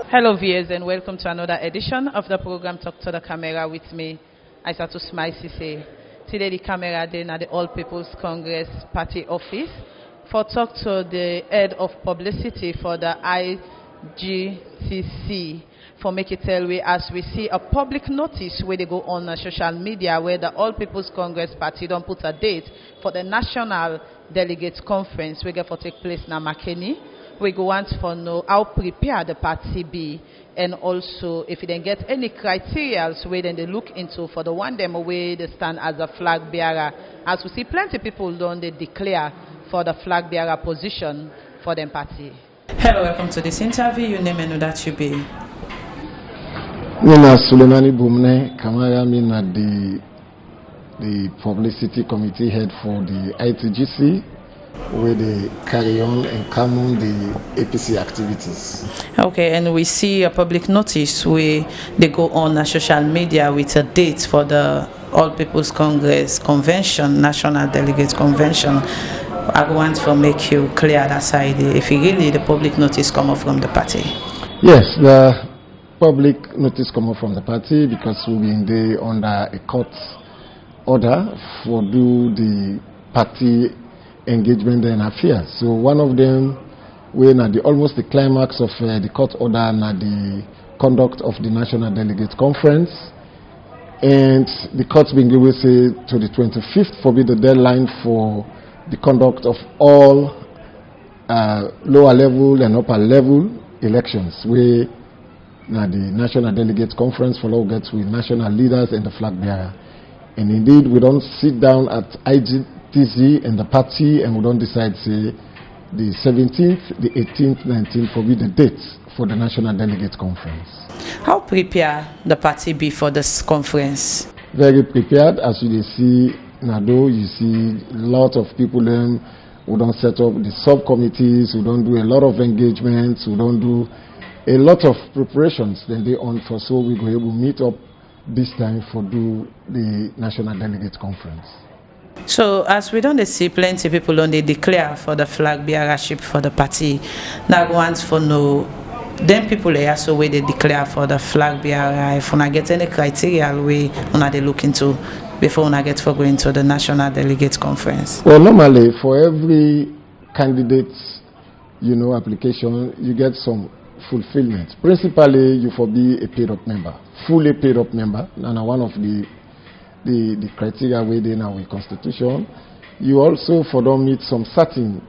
Hello viewers and welcome to another edition of the program Talk to the Camera with me, Isatu Smile Sesay. Today the camera then at the All People's Congress Party office for talk to the head of publicity for the IGCC for make it tell we as we see a public notice where they go on social media where the All People's Congress Party don't put a date for the National Delegate Conference we get for take place in Makeni. We go want to know how prepared the party be, and also if you then get any criteria where then they look into for the one them away they stand as a flag bearer. As we see plenty people don't they declare for the flag bearer position for them party. Hello, welcome to this interview. Your name and that you be. Nina Sulemani Bumne Kamara Mina the publicity committee head for the ITGC, where they carry on and come on the APC activities. Okay, and we see a public notice where they go on social media with a date for the All People's Congress Convention, National Delegate Convention. I want to make you clear that side if really the public notice come up from the party. Yes, the public notice come up from the party because we've been there under a court order for do the party engagement and affairs. So one of them, when at almost the climax of the court order and the conduct of the National Delegate Conference, and the court's been given say to the 25th for be the deadline for the conduct of all lower level and upper level elections, where now the National Delegate Conference for all gets with national leaders and the flag bearer. And indeed, we don't sit down at IGTC and the party and we don't decide, say, the 17th, the 18th, 19th will be the dates for the National Delegate Conference. How prepared the party be for this conference? Very prepared. As you see, Nado, you see a lot of people who don't set up the subcommittees, who don't do a lot of engagements, who don't do a lot of preparations. Then they on for so we go able to meet up this time for do the National Delegate Conference. So as we don't see plenty people on they declare for the flag bearership for the party, now once for no then people are also where they declare for the flag bearer if we get any criteria we they look into before we get for going to the National Delegate Conference. Well, normally for every candidate application you get some fulfillment. Principally you for be a paid up member, fully paid up member, and one of the criteria within our constitution. You also for them meet some certain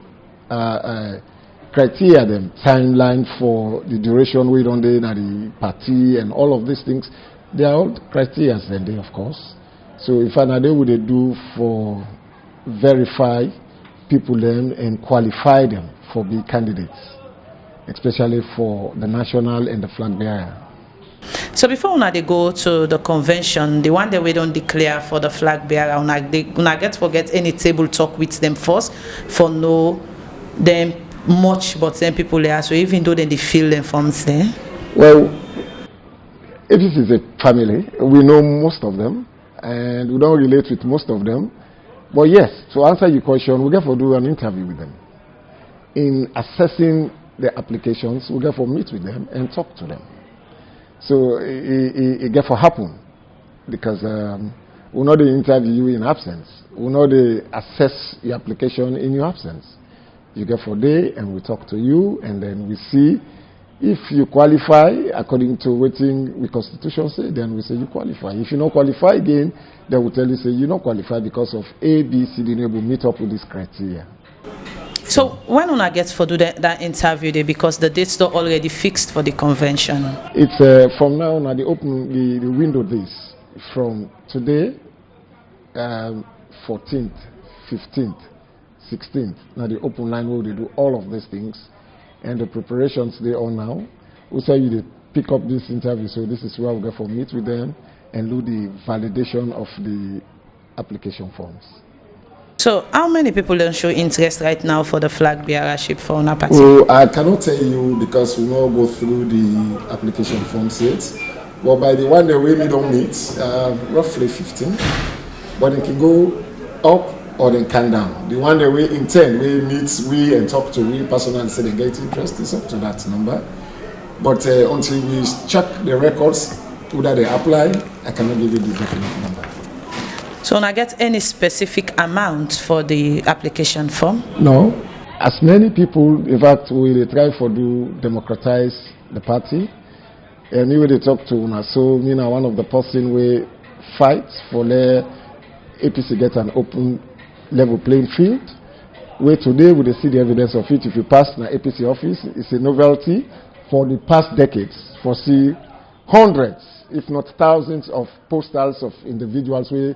criteria, them timeline for the duration we don't in the party and all of these things. They are all criteria then they of course. So if another would they do for verify people then and qualify them for being candidates, especially for the national and the flag bearer. So before they go to the convention, the one that we don't declare for the flag bearer, they get forget any table talk with them first for know them much, but then people there. So even though they feel them from there. Well, if this is a family, we know most of them, and we don't relate with most of them. But yes, to answer your question, we get for do an interview with them. In assessing the applications, we get for meet with them and talk to them. So it get for happen because we know they interview you in absence. We know they assess your application in your absence. You get for day and we talk to you and then we see if you qualify according to what the Constitution say, then we say you qualify. If you don't qualify again, they will tell you say you don't qualify because of A, B, C, D, will meet up with this criteria. So when I get for do that interview there because the dates are already fixed for the convention? It's from now on they open the window days from today 14th, 15th, 16th. Now the open line where they do all of these things and the preparations they are now. We say you pick up this interview, so this is where we go for meet with them and do the validation of the application forms. So, how many people don't show interest right now for the flag bearership for our party? Well, I cannot tell you because we will go through the application forms yet. But by the one that we don't meet, roughly 15. But it can go up or then come down. The one that we intend, we meet, we and talk to, we personally say they get interest is up to that number. But until we check the records, whether they apply, I cannot give you the definite number. So, I get any specific amount for the application form? No. As many people, in fact, we try for do democratize the party. And when they talk to una, so me now one of the person we fight for the APC get an open level playing field. Where today we see the evidence of it. If you pass in the APC office, it's a novelty. For the past decades, for see hundreds, if not thousands of postals of individuals we,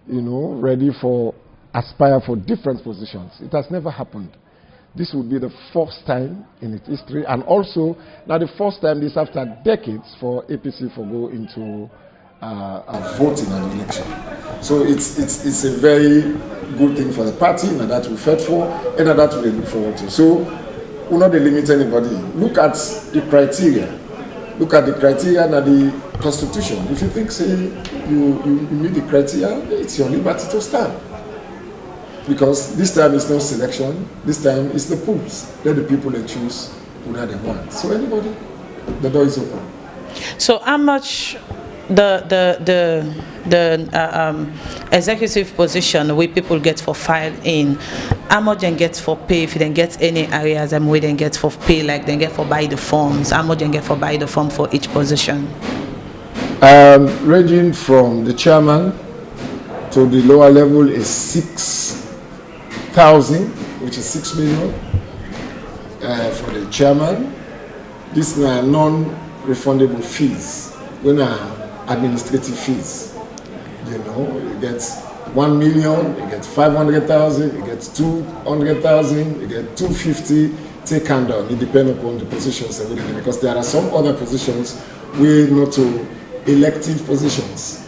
ready for aspire for different positions. It has never happened. This would be the first time in its history, and also now the first time this after decades for APC for go into voting and election. So it's a very good thing for the party, and that we fought for, and that we look forward to. So we're not limit anybody. Look at the criteria. Look at the criteria and the constitution. If you think, say, you meet the criteria, it's your liberty to stand. Because this time it's no selection, this time it's the polls. Let the people that choose who they want. So anybody, the door is open. So how much the executive position where people get for file in, how much they get for pay, if they get any areas and where they get for pay, like they get for buy the forms, how much they get for buy the form for each position? Ranging from the chairman to the lower level is 6,000, which is 6 million for the chairman. These are non-refundable fees. When administrative fees, you get 1 million, you get 500,000, you get 200,000, you get 250. Take and down. It depends upon the positions and everything, because there are some other positions where not to elective positions.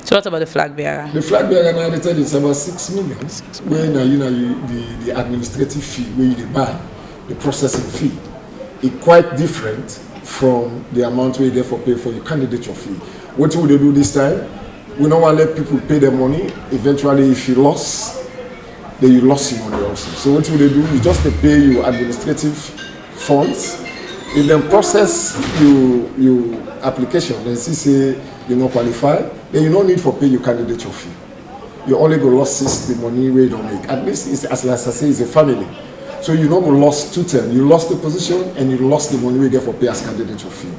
So what about the Flagbearer? The Flagbearer now they tell you it's about 6 million. Where the administrative fee where you buy, the processing fee, is quite different from the amount where you get for pay for your candidature fee. What would they do this time? We don't want to let people pay their money. Eventually, if you lost, then you lost your money also. So what would they do? You just pay your administrative funds. If they process your application, then say you not qualify, then you don't need for pay your candidature fee. You only go lost the money where you don't make. At least, it's, as I say, it's a family. So you don't go lost 2 terms. You lost the position and you lost the money we get for pay as candidature fee.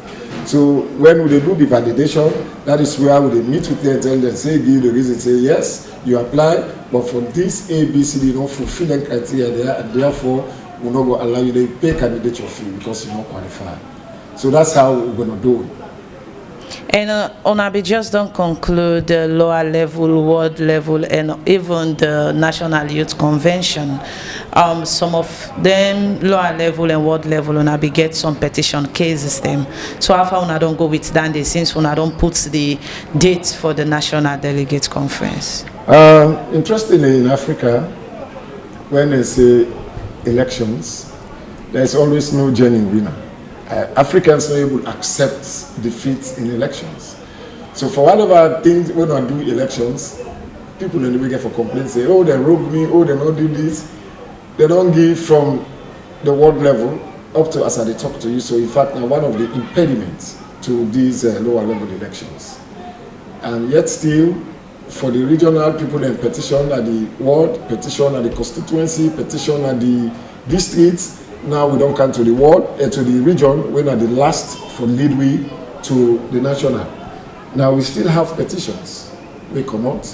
So when they do the validation, that is where they meet with them and tell them, say, give the reason, say, yes, you apply, but for this ABCD, you don't fulfill the criteria there, and therefore, we're not going to allow you to pay candidature fee because you're not qualified. So that's how we're going to do it. And Onabi just don't conclude the lower level, world level, and even the National Youth Convention. Some of them lower level and world level, Onabi get some petition cases them. So how far Una don't go with that since Una don't put the dates for the National Delegate Conference? Interestingly, in Africa, when they say elections, there's always no genuine winner. Africans are able to accept defeat in elections. So for whatever things when I do elections, people in the weekend for complaints say, oh, they robbed me, oh, they don't do this. They don't give from the world level up to us as they talk to you. So in fact, now one of the impediments to these lower level elections. And yet still, for the regional people and petition at the ward, petition at the constituency, petition at the districts. Now we don't come to the ward, to the region, when are the last for leadway to the national. Now we still have petitions. We come out.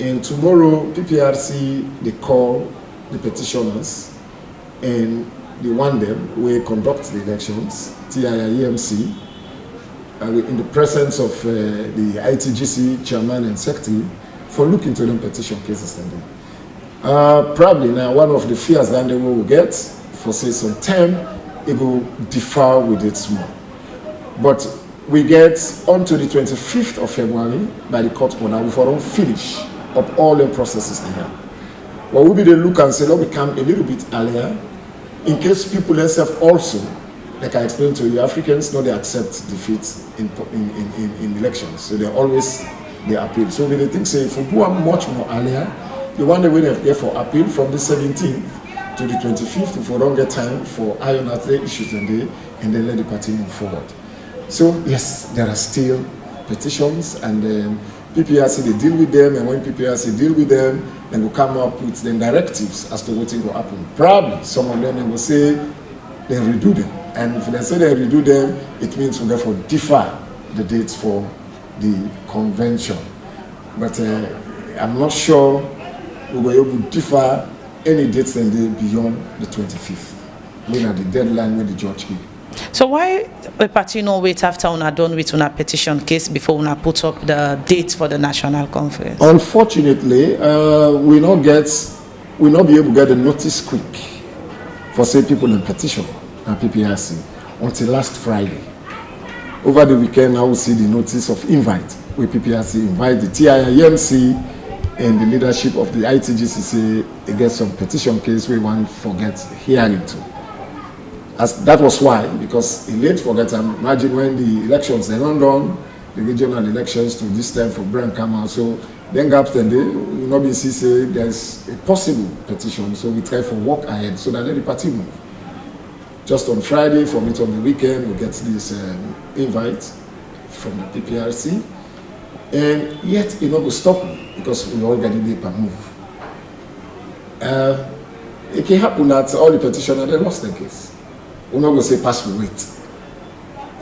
And tomorrow, PPRC, they call the petitioners and they want them, we conduct the elections, TIIEMC, in the presence of the ITGC chairman and secretary, for looking to them petition cases. Probably now one of the fears that they will get, for say some time, it will differ with it more. But we get onto the 25th of February by the court order, we don't finish up all the processes they have. What will be the look and say, let me come a little bit earlier, in case people themselves also, like I explained to you, Africans know they accept defeat in elections, so they appeal. So they think, say, if we go much more earlier, the one that we have there for appeal from the 17th to the 25th, if we don't get time for iron issues, and and then let the party move forward. So yes, there are still petitions, and then PPRC, they deal with them, and when PPRC deal with them, then will come up with the directives as to what will happen. Probably some of them they will say they redo them, and if they say they redo them, it means we'll therefore defer the dates for the convention. But I'm not sure we were able to defer any dates and day beyond the 25th, when at the deadline when the judge gave. So why the party no wait after una done with una petition case before una put up the date for the national conference? Unfortunately, we not be able to get the notice quick for say people in petition and PPRC until last Friday. Over the weekend, I will see the notice of invite where PPRC invite the TIMC and the leadership of the ITGC say they get some petition case we want forget hearing to. As that was why, because in late forget, imagine when the elections they don't done, the regional elections to this time for Brian Kamal, so then gaps and they will not be say there's a possible petition, so we try for walk ahead so that let the party move. Just on Friday, from it on the weekend, we get this invite from the PPRC, and yet it not go stop me because we all get the paper move. It can happen that all the petitioners they lost their case. We're not going to say pass we wait.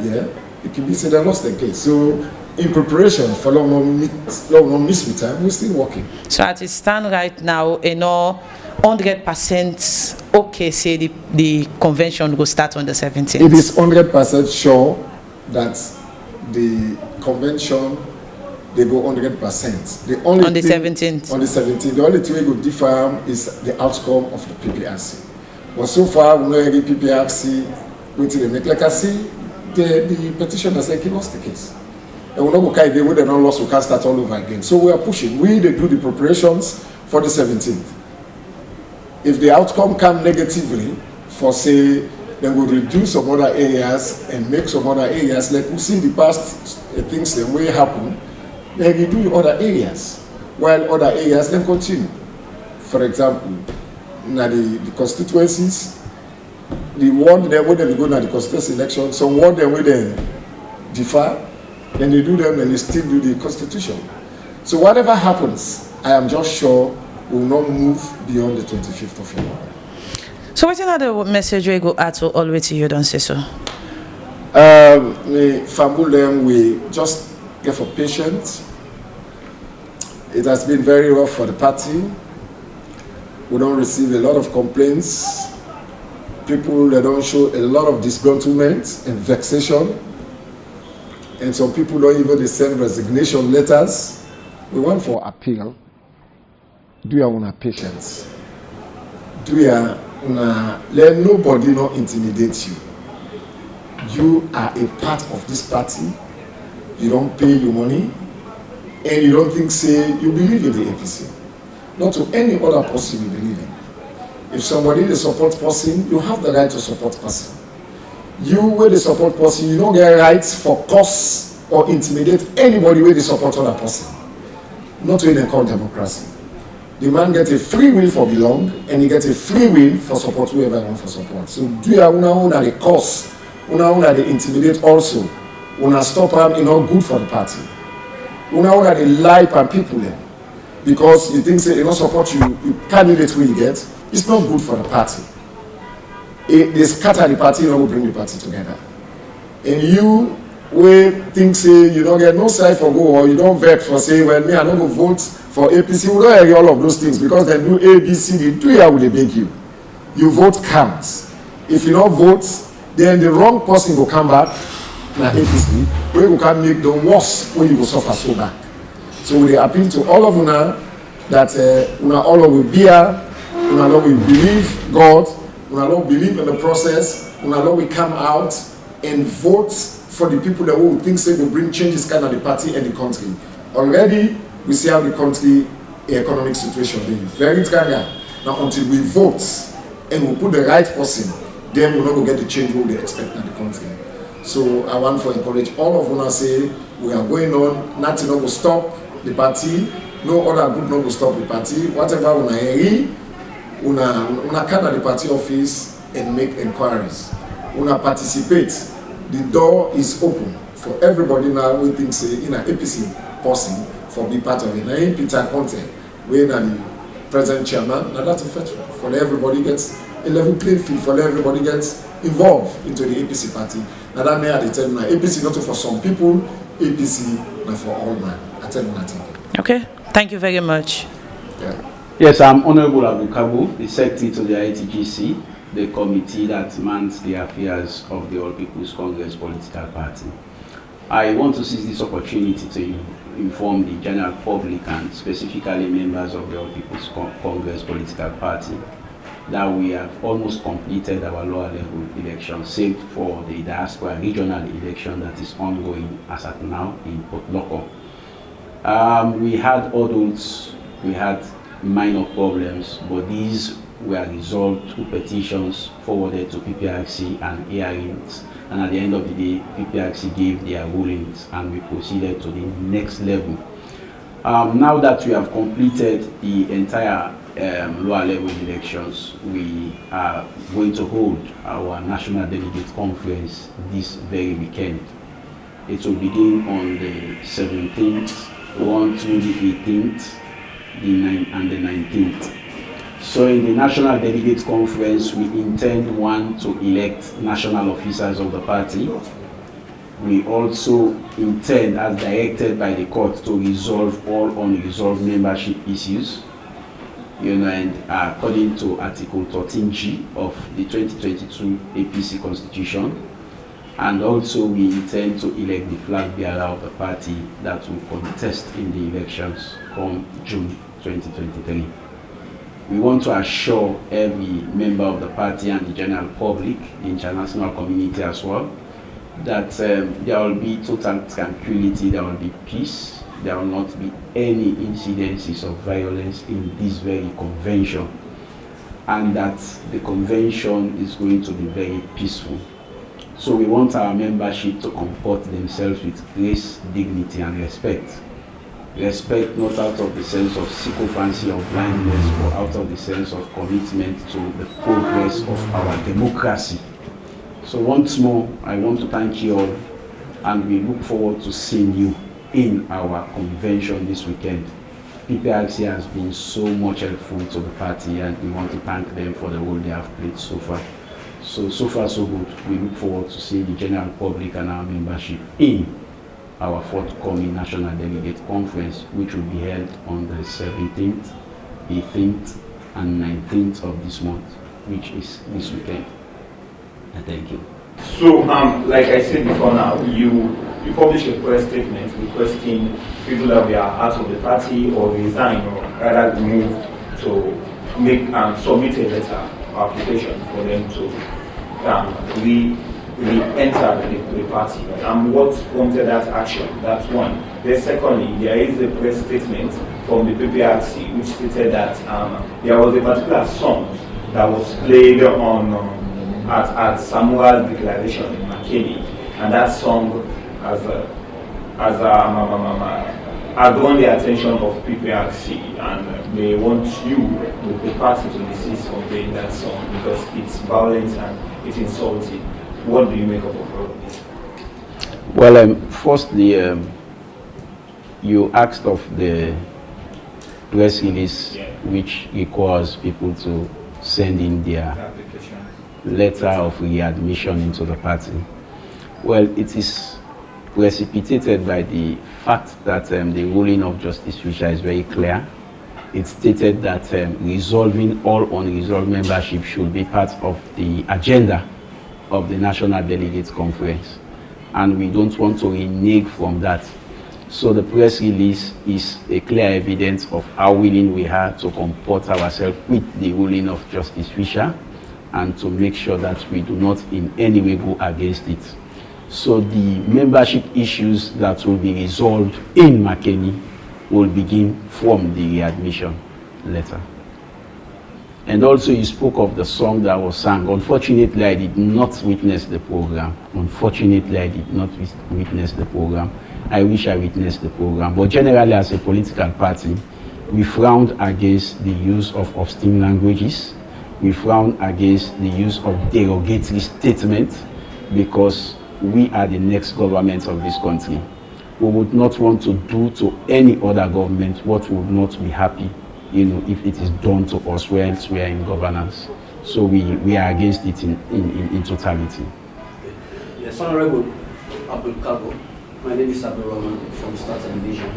Yeah, it can be said they lost their case. So in preparation for long miss with time, we're still working. So as it stands right now, 100% okay say the convention will start on the 17th. It is 100% sure that the convention they go 100%. The only on the 17th. On the 17th. The only thing we could differ is the outcome of the PPRC. But so far, we know every PPRC went to the make like I see the petitioner said he lost the case. And we know okay, they would have not lost, we can't start all over again. So we are pushing. We do the preparations for the 17th. If the outcome come negatively, for say, then we'll reduce some other areas and make some other areas like we see in the past things that will happen. Then we do other areas, while other areas then continue. For example, now the constituencies, the one that when they go to the constituency election, some one that when they defer, then they do them and they still do the constitution. So whatever happens, I am just sure we will not move beyond the 25th of February. So what's another message we go out to all the way to you, don't say so? We fumble them, we just get for patience. It has been very rough for the party. We don't receive a lot of complaints. People that don't show a lot of disgruntlement and vexation. And some people don't even send resignation letters. We want for appeal. Do you have patience? Do you let nobody not intimidate you? You are a part of this party. You don't pay your money. And you don't think, say, you believe in the APC. Not to any other person you believe in. If somebody is a support person, you have the right to support person. You, with the support person, you don't get rights for cause or intimidate anybody with the support other person. Not what they call democracy. The man gets a free will for belong, and he gets a free will for support whoever wants for support. So do you una the cause, una they intimidate also, una stop them, it's not good for the party. Una they lie and people them. Because you think say they don't support you candidate who you get, it's not good for the party. They scatter the party, and will bring the party together. And you will think say you don't get no side for go, or you don't vex for say, well, me I don't go vote for APC. We don't hear all of those things because they do ABC, they do here will they beg you. You vote counts. If you don't vote, then the wrong person will come back. Now APC, where you can make the worst when you will suffer so bad. So we appeal to all of una that una all will bear, una all will believe God, una all believe in the process, una all will come out and vote for the people that will think say will bring changes kind of the party and the country. Already we see how the country economic situation is very tricky. Now until we vote and we put the right person, then we're not going to get the change we expect in the country. So I want to encourage all of us say we are going on, nothing will stop the party, no other group will stop the party. Whatever una can at the party office and make inquiries. una participate, the door is open for everybody now who thinks in an APC person for be part of it. Now, Peter Conte, where the present chairman, now that's effective for everybody gets a level playing field, for everybody gets involved into the APC party. Now that may I tell you, APC not for some people, APC not for all man. I tell you nothing. Okay, thank you very much. Yeah. Yes, I'm Honorable Abukabu, the Secretary to the ITGC, the committee that mans the affairs of the All People's Congress political party. I want to seize this opportunity to inform the general public and specifically members of the All People's Congress political party that we have almost completed our lower level election, save for the diaspora regional election that is ongoing as at now in Port Loko. We had hurdles, we had minor problems, but these were resolved through petitions forwarded to PPRC and hearings, and at the end of the day, PPRC gave their rulings and we proceeded to the next level. Now that we have completed the entire lower level elections, we are going to hold our National Delegate Conference this very weekend. It will begin on the 17th, run through the 18th, the 9th and the 19th. So in the National Delegate Conference, we intend, one, to elect national officers of the party. We also intend, as directed by the court, to resolve all unresolved membership issues, and according to Article 13G of the 2022 APC Constitution. And also we intend to elect the Flagbearer of the party that will contest in the elections come June 2023. We want to assure every member of the party and the general public, the international community as well, that there will be total tranquility, there will be peace, there will not be any incidences of violence in this very convention, and that the convention is going to be very peaceful. So we want our membership to comport themselves with grace, dignity and respect. Respect not out of the sense of sycophancy or blindness, but out of the sense of commitment to the progress of our democracy. So once more, I want to thank you all, and we look forward to seeing you in our convention this weekend. PPRC has been so much helpful to the party, and we want to thank them for the role they have played so far. So far so good. We look forward to seeing the general public and our membership in our forthcoming National Delegate Conference, which will be held on the 17th, 18th and 19th of this month, which is this weekend. Thank you. So, like I said before now, you published a press statement requesting people that were out of the party or resign or rather move to make submit a letter or application for them to re-enter the party. What prompted that action? That's one. Then secondly, there is a press statement from the PPRC which stated that there was a particular song that was played on at Samuel's declaration in Makeni, and that song has drawn the attention of PPRC, and they want you, the party, to desist from playing that song because it's violent and it's insulting. What do you make of all of this? Well, firstly, you asked of the press release, which requires people to send in their letter of readmission into the party. Well, it is precipitated by the fact that the ruling of Justice Fisher is very clear. It stated that resolving all unresolved membership should be part of the agenda of the National Delegates Conference, and we don't want to renege from that. So the press release is a clear evidence of how willing we are to comport ourselves with the ruling of Justice Fisher and to make sure that we do not in any way go against it. So the membership issues that will be resolved in Makeni will begin from the readmission letter. And also you spoke of the song that was sung. Unfortunately, I did not witness the program. I wish I witnessed the program. But generally, as a political party, we frowned against the use of obscene languages. We frown against the use of derogatory statements. because we are the next government of this country. We would not want to do to any other government what would not be happy, if it is done to us whilst we are in governance. So we are against it in totality. Yes, Honorable Abdul Kago. My name is Abdul Rahman from Startup Division.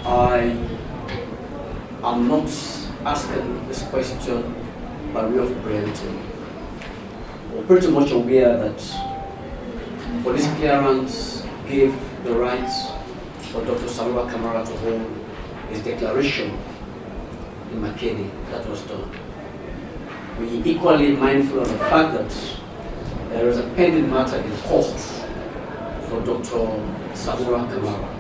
I am not asking this question by way of preempting. We're pretty much aware that police clearance gave the right for Dr. Salwa Kamara to hold his declaration in Makeni. That was done. We are equally mindful of the fact that there is a pending matter in court for Dr. Salwa Kamara.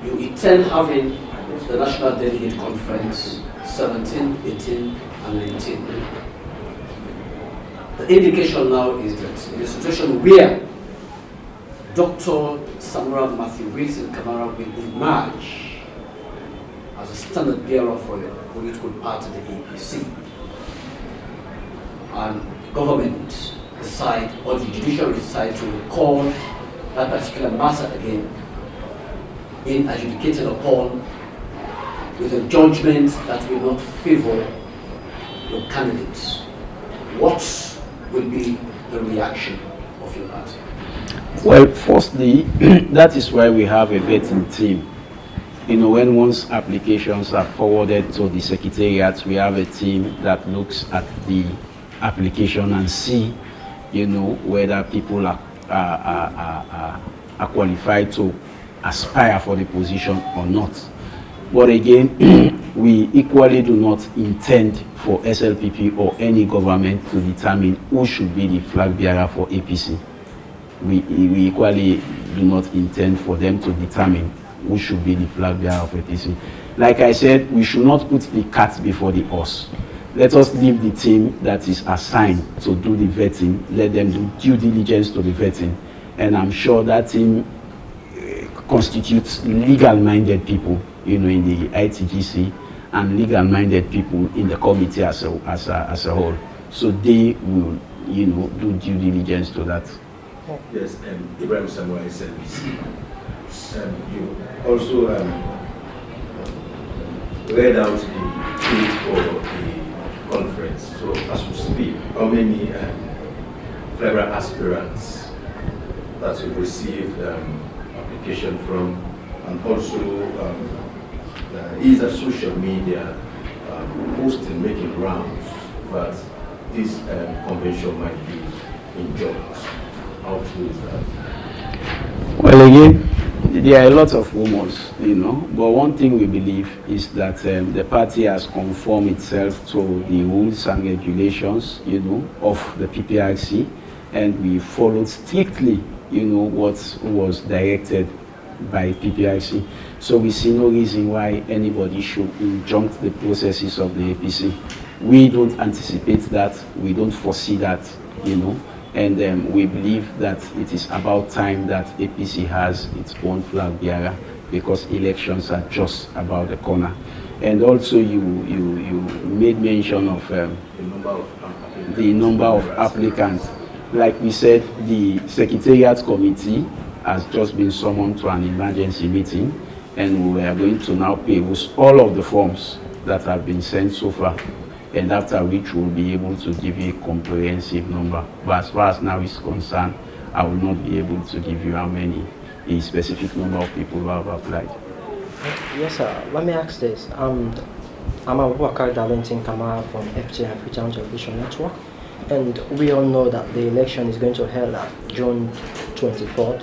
You intend having the National Delegate Conference 17, 18, and 19. The indication now is that in a situation where Dr. Samura Matthew Wilson Kamara will emerge as a standard bearer for the political party, the APC, and government decide, or the judiciary decide to recall that particular matter again, in adjudicated upon with a judgment that will not favor your candidates, what will be the reaction of your party? Well, firstly, that is why we have a vetting team. When one's applications are forwarded to the secretariat, we have a team that looks at the application and see, whether people are qualified to aspire for the position or not. But again, we equally do not intend for SLPP or any government to determine who should be the flag bearer for APC. We equally do not intend for them to determine who should be the flag bearer of APC. Like I said, we should not put the cat before the horse. Let us leave the team that is assigned to do the vetting, let them do due diligence to the vetting. And I'm sure that team constitutes legal-minded people, in the ITGC, and legal-minded people in the committee as a whole. So they will, do due diligence to that. Yes, Ibrahim Samuel SLPC. You also read out the date for the conference. So as we speak, how many Flagbearer aspirants that you've received application from, and also is a social media posting, making rounds that this convention might be in jobs? How true is that? Well, again, there are a lot of rumors, but one thing we believe is that the party has conformed itself to the rules and regulations, of the PPRC, and we followed strictly, what was directed by PPRC. So we see no reason why anybody should injunct the processes of the APC. We don't anticipate that, we don't foresee that, and we believe that it is about time that APC has its own flag bearer, because elections are just about the corner. And also you made mention of the number of applicants. Like we said, the Secretariat Committee has just been summoned to an emergency meeting, and we are going to now peruse all of the forms that have been sent so far, and after which we'll be able to give you a comprehensive number. But as far as now is concerned, I will not be able to give you how many, a specific number of people who have applied. Yes, sir. Let me ask this. I'm Abubakar Darlington Kamara from FTN, Freetown Television Network, and we all know that the election is going to held at June 24th,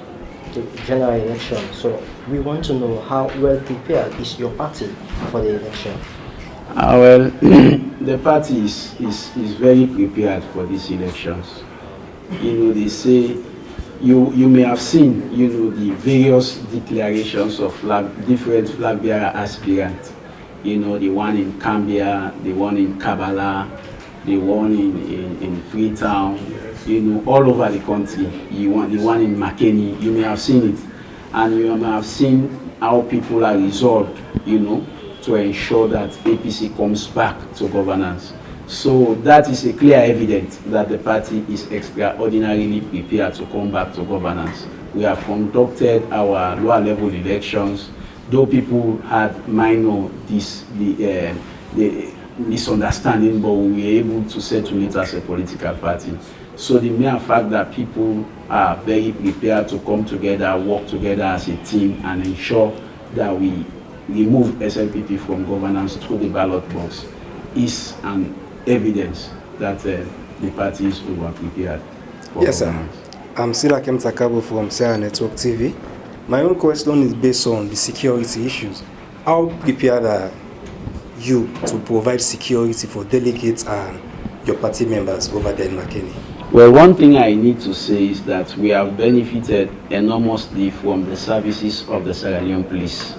the general election. So we want to know how well prepared is your party for the election? Well, the party is very prepared for these elections. They say, you may have seen, the various declarations of different flag bearer aspirants. The one in Cambia, the one in Kabbalah, the one in Freetown, all over the country. The one in Makeni, you may have seen it. And you may have seen how people are resolved, to ensure that APC comes back to governance. So that is a clear evidence that the party is extraordinarily prepared to come back to governance. We have conducted our lower level elections, though people had minor misunderstanding, but we were able to settle it as a political party. So the mere fact that people are very prepared to come together, work together as a team, and ensure that we remove SLPP from governance through the ballot box is an evidence that the party is over-prepared. Yes, sir. I'm Silakem Takabo from Sierra Network TV. My own question is based on the security issues. How prepared are you to provide security for delegates and your party members over there in Makeni? Well, one thing I need to say is that we have benefited enormously from the services of the Sierra Leone police.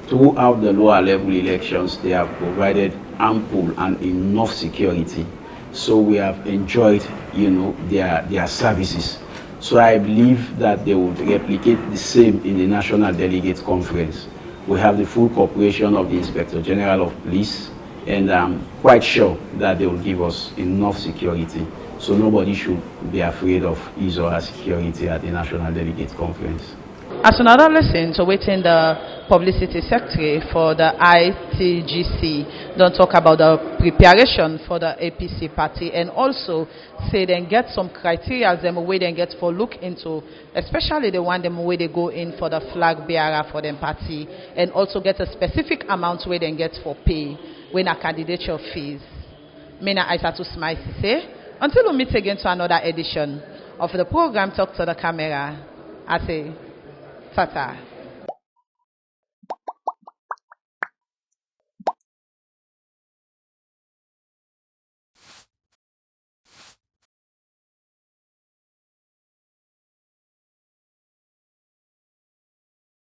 Throughout the lower level elections, they have provided ample and enough security. So we have enjoyed, their services. So I believe that they would replicate the same in the National Delegate Conference. We have the full cooperation of the Inspector General of Police, and I'm quite sure that they will give us enough security. So nobody should be afraid of his or her security at the National Delegate Conference. As another lesson to waiting the publicity secretary for the ITGC, don't talk about the preparation for the APC party, and also say then get some criteria them way then get for look into, especially the one them way they go in for the flag bearer for them party, and also get a specific amount where they get for pay when a candidature fees. Mina Isatu Smile Sesay. Until we meet again to another edition of the program Talk to the Camera, I say, Tata.